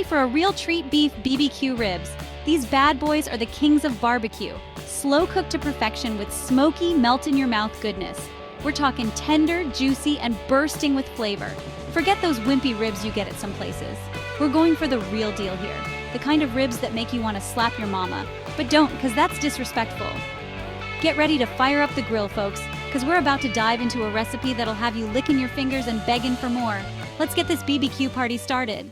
for a real treat beef BBQ ribs. These bad boys are the kings of barbecue. Slow cooked to perfection with smoky, melt-in-your-mouth goodness. We're talking tender, juicy, and bursting with flavor. Forget those wimpy ribs you get at some places. We're going for the real deal here. The kind of ribs that make you want to slap your mama. But don't, because that's disrespectful. Get ready to fire up the grill, folks, because we're about to dive into a recipe that'll have you licking your fingers and begging for more. Let's get this BBQ party started.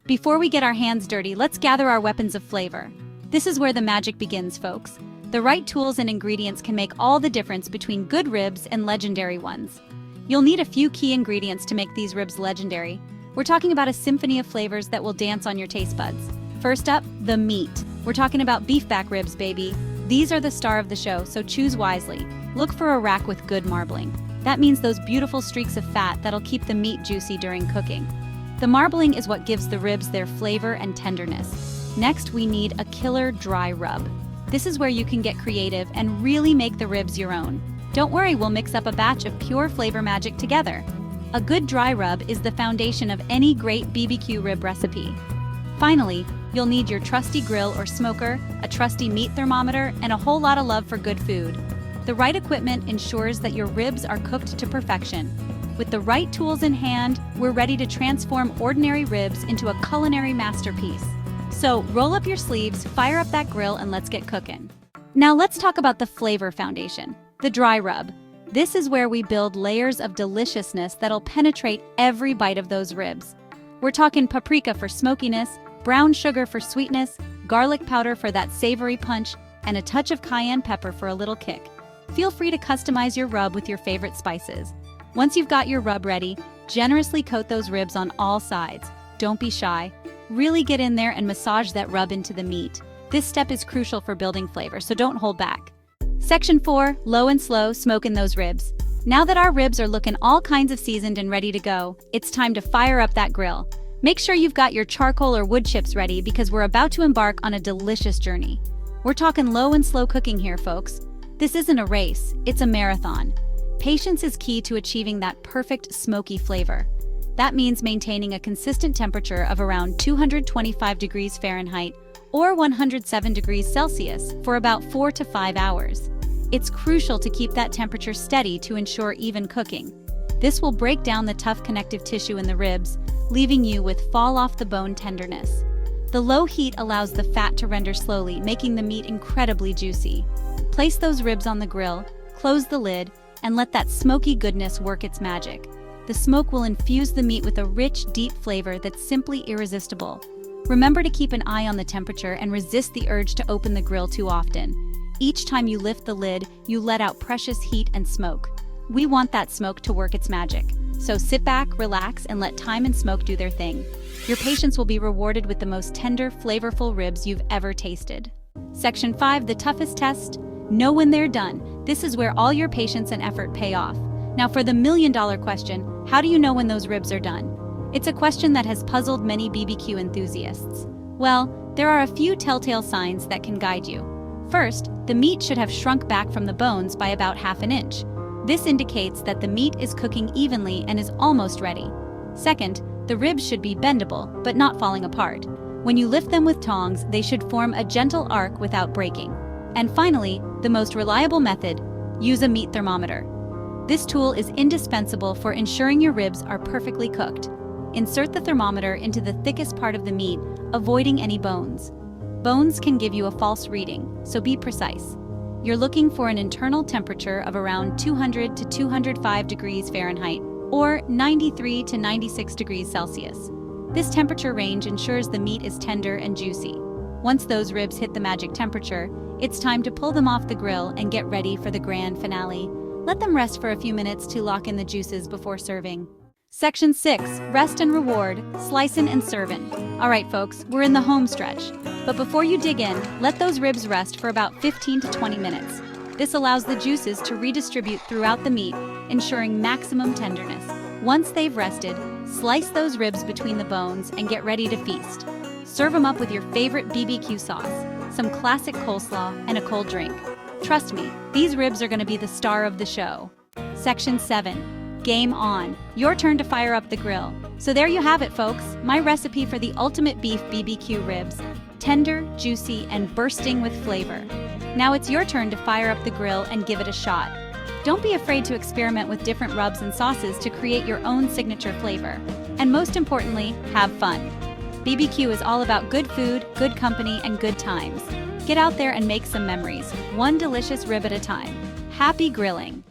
Before we get our hands dirty, let's gather our weapons of flavor. This is where the magic begins, folks. The right tools and ingredients can make all the difference between good ribs and legendary ones. You'll need a few key ingredients to make these ribs legendary. We're talking about a symphony of flavors that will dance on your taste buds. First up, the meat. We're talking about beef back ribs, baby. These are the star of the show, so choose wisely. Look for a rack with good marbling. That means those beautiful streaks of fat that'll keep the meat juicy during cooking. The marbling is what gives the ribs their flavor and tenderness. Next, we need a killer dry rub. This is where you can get creative and really make the ribs your own. Don't worry, we'll mix up a batch of pure flavor magic together. A good dry rub is the foundation of any great BBQ rib recipe. Finally, you'll need your trusty grill or smoker, a trusty meat thermometer, and a whole lot of love for good food. The right equipment ensures that your ribs are cooked to perfection. With the right tools in hand, we're ready to transform ordinary ribs into a culinary masterpiece. So roll up your sleeves, fire up that grill, and let's get cooking. Now let's talk about the flavor foundation, the dry rub. This is where we build layers of deliciousness that'll penetrate every bite of those ribs. We're talking paprika for smokiness, brown sugar for sweetness, garlic powder for that savory punch, and a touch of cayenne pepper for a little kick. Feel free to customize your rub with your favorite spices. Once you've got your rub ready, generously coat those ribs on all sides. Don't be shy. Really get in there and massage that rub into the meat. This step is crucial for building flavor, so don't hold back. Section 4, low and slow, smoking those ribs. Now that our ribs are looking all kinds of seasoned and ready to go, it's time to fire up that grill. Make sure you've got your charcoal or wood chips ready because we're about to embark on a delicious journey. We're talking low and slow cooking here, folks. This isn't a race, it's a marathon. Patience is key to achieving that perfect smoky flavor. That means maintaining a consistent temperature of around 225 degrees Fahrenheit or 107 degrees Celsius for about 4 to 5 hours. It's crucial to keep that temperature steady to ensure even cooking. This will break down the tough connective tissue in the ribs, leaving you with fall-off-the-bone tenderness. The low heat allows the fat to render slowly, making the meat incredibly juicy. Place those ribs on the grill, close the lid, and let that smoky goodness work its magic. The smoke will infuse the meat with a rich, deep flavor that's simply irresistible. Remember to keep an eye on the temperature and resist the urge to open the grill too often. Each time you lift the lid, you let out precious heat and smoke. We want that smoke to work its magic. So sit back, relax, and let time and smoke do their thing. Your patience will be rewarded with the most tender, flavorful ribs you've ever tasted. Section 5, the toughest test. Know when they're done. This is where all your patience and effort pay off. Now for the million-dollar question, how do you know when those ribs are done? It's a question that has puzzled many BBQ enthusiasts. Well, there are a few telltale signs that can guide you. First, the meat should have shrunk back from the bones by about ½ an inch. This indicates that the meat is cooking evenly and is almost ready. Second, the ribs should be bendable, but not falling apart. When you lift them with tongs, they should form a gentle arc without breaking. And finally, the most reliable method, use a meat thermometer. This tool is indispensable for ensuring your ribs are perfectly cooked. Insert the thermometer into the thickest part of the meat, avoiding any bones. Bones can give you a false reading, so be precise. You're looking for an internal temperature of around 200 to 205 degrees Fahrenheit or 93 to 96 degrees Celsius. This temperature range ensures the meat is tender and juicy. Once those ribs hit the magic temperature, it's time to pull them off the grill and get ready for the grand finale. Let them rest for a few minutes to lock in the juices before serving. Section 6, Rest and Reward, Slicin and Servin. All right, folks, we're in the home stretch. But before you dig in, let those ribs rest for about 15 to 20 minutes. This allows the juices to redistribute throughout the meat, ensuring maximum tenderness. Once they've rested, slice those ribs between the bones and get ready to feast. Serve them up with your favorite BBQ sauce, some classic coleslaw, and a cold drink. Trust me, these ribs are going to be the star of the show. Section 7. Game on. Your turn to fire up the grill. So there you have it, folks, my recipe for the ultimate beef BBQ ribs. Tender, juicy, and bursting with flavor. Now it's your turn to fire up the grill and give it a shot. Don't be afraid to experiment with different rubs and sauces to create your own signature flavor. And most importantly, have fun. BBQ is all about good food, good company, and good times. Get out there and make some memories, one delicious rib at a time. Happy grilling!